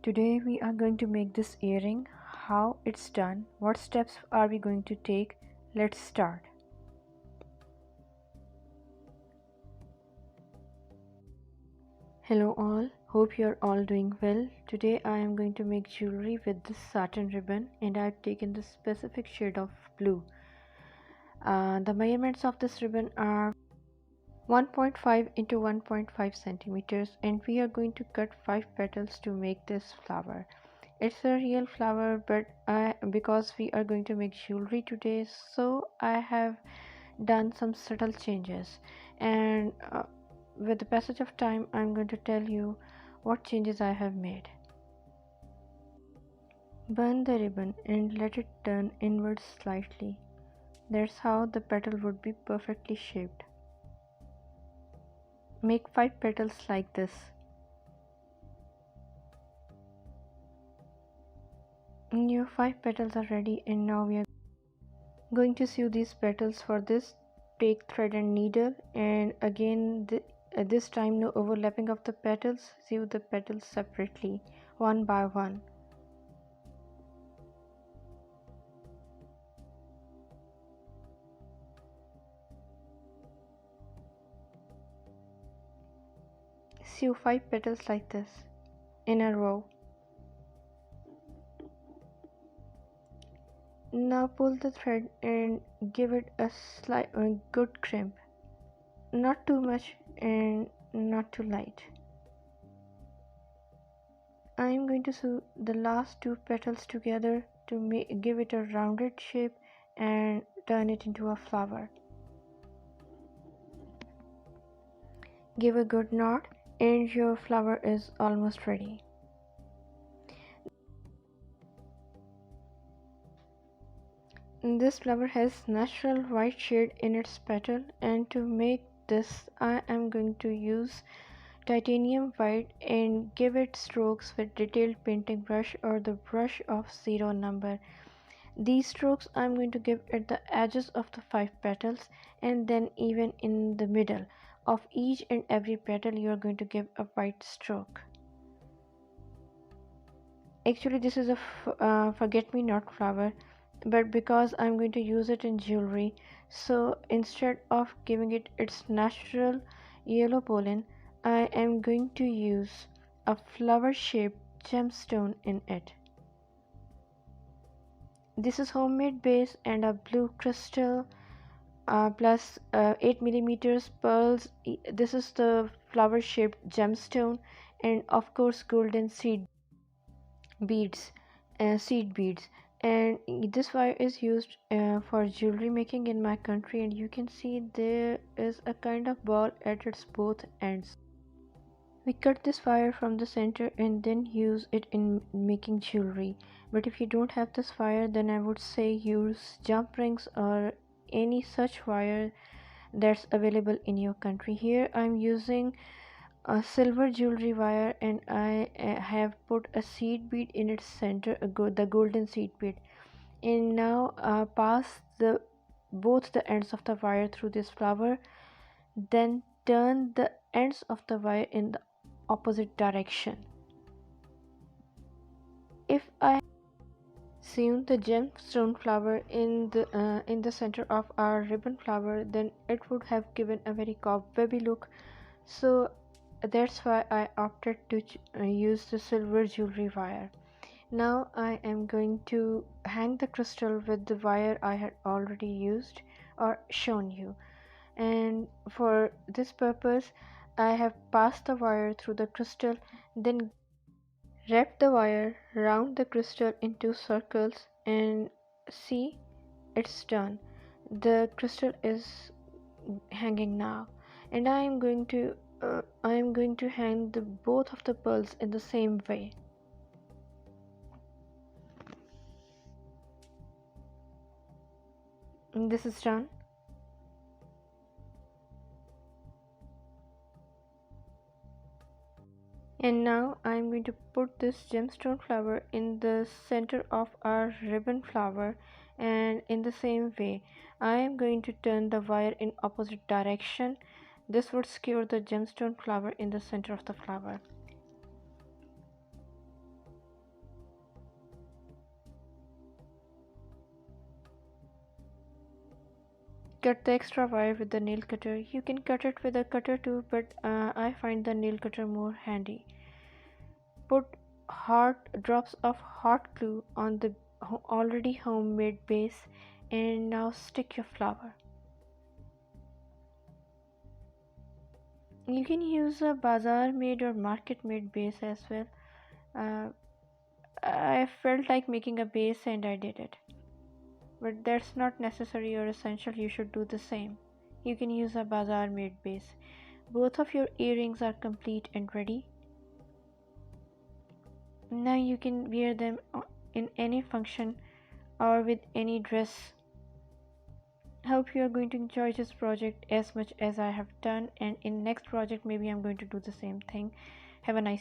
Today we are going to make this earring. How it's done, what steps are we going to take? Let's start. Hello all, hope you're all doing well. Today I am going to make jewelry with this satin ribbon and I've taken the specific shade of blue. The measurements of this ribbon are 1.5 into 1.5 centimeters and we are going to cut 5 petals to make this flower. It's a real flower, but because we are going to make jewelry today, so I have done some subtle changes, and with the passage of time I'm going to tell you what changes I have made. Burn the ribbon and let it turn inwards slightly. That's how the petal would be perfectly shaped. Make 5 petals like this. Your 5 petals are ready, and now we are going to sew these petals. For this, take thread and needle, and again this time no overlapping of the petals. Sew the petals separately, one by one. Sew 5 petals like this in a row. Now pull the thread and give it a good crimp, not too much and not too light. I am going to sew the last 2 petals together to give it a rounded shape and turn it into a flower. Give a good knot and your flower is almost ready. This flower has natural white shade in its petal, and to make this I am going to use titanium white and give it strokes with detailed painting brush or the brush of 0 number. These strokes I am going to give at the edges of the 5 petals, and then even in the middle of each and every petal you are going to give a white stroke. Actually this is a forget-me-not flower, but because I'm going to use it in jewelry, so instead of giving it its natural yellow pollen, I am going to use a flower shaped gemstone in it. This is homemade base and a blue crystal plus 8 millimeters pearls. This is the flower shaped gemstone, and of course golden beads seed beads. And this wire is used for jewelry making in my country, and you can see there is a kind of ball at its both ends. We cut this wire from the center and then use it in making jewelry. But if you don't have this wire, then I would say use jump rings or any such wire that's available in your country. Here I'm using a silver jewelry wire, and I have put a seed bead in its center, the golden seed bead. And now pass both the ends of the wire through this flower, then turn the ends of the wire in the opposite direction. If I sewn the gemstone flower in the center of our ribbon flower, then it would have given a very cobwebby look. So that's why I opted to use the silver jewelry wire. Now I am going to hang the crystal with the wire I had already used or shown you, and for this purpose I have passed the wire through the crystal, then wrap the wire round the crystal in 2 circles, and see, it's done. The crystal is hanging now, and I am going to hang the both of the pearls in the same way. And this is done. And now I am going to put this gemstone flower in the center of our ribbon flower, and in the same way I am going to turn the wire in opposite direction. This would secure the gemstone flower in the center of the flower. Cut the extra wire with the nail cutter. You can cut it with a cutter too, but I find the nail cutter more handy. Put hot drops of hot glue on the already homemade base, and now stick your flower. You can use a bazaar made or market made base as well. Uh, I felt like making a base and I did it. But that's not necessary or essential, you should do the same. You can use a bazaar made base. Both of your earrings are complete and ready. Now you can wear them in any function or with any dress. Hope you are going to enjoy this project as much as I have done, and in next project maybe I'm going to do the same thing. Have a nice